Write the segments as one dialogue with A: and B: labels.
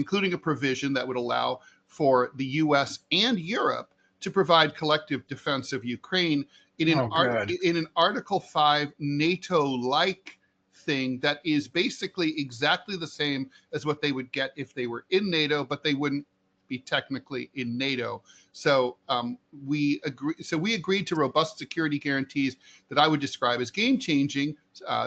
A: including a provision that would allow for the US and Europe to provide collective defense of Ukraine in an Article 5 NATO-like thing that is basically exactly the same as what they would get if they were in NATO, but they wouldn't be technically in NATO. So we agreed to robust security guarantees that I would describe as game-changing,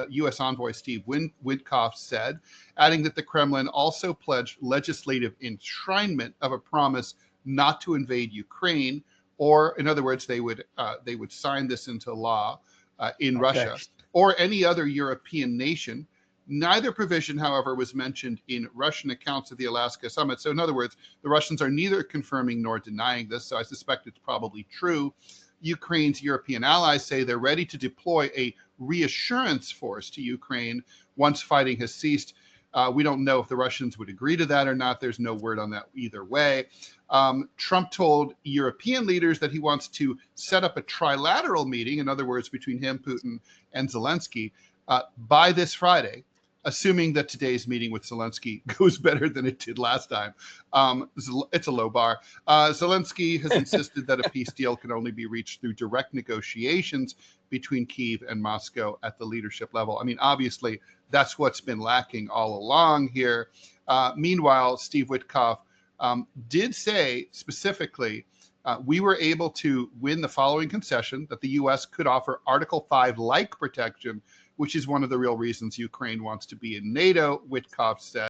A: U.S. Envoy Steve Witkoff said, adding that the Kremlin also pledged legislative enshrinement of a promise not to invade Ukraine, or in other words, they would sign this into law in Russia or any other European nation. Neither provision, however, was mentioned in Russian accounts of the Alaska summit. So in other words, the Russians are neither confirming nor denying this, so I suspect it's probably true. Ukraine's European allies say they're ready to deploy a reassurance force to Ukraine once fighting has ceased. We don't know if the Russians would agree to that or not. There's no word on that either way. Trump told European leaders that he wants to set up a trilateral meeting, in other words, between him, Putin, and Zelensky, by this Friday, assuming that today's meeting with Zelensky goes better than it did last time. It's a low bar. Zelensky has insisted that a peace deal can only be reached through direct negotiations between Kyiv and Moscow at the leadership level. I mean, obviously, that's what's been lacking all along here. Meanwhile, Steve Witkoff did say specifically, we were able to win the following concession, that the U.S. could offer Article 5-like protection, which is one of the real reasons Ukraine wants to be in NATO, Witkoff said.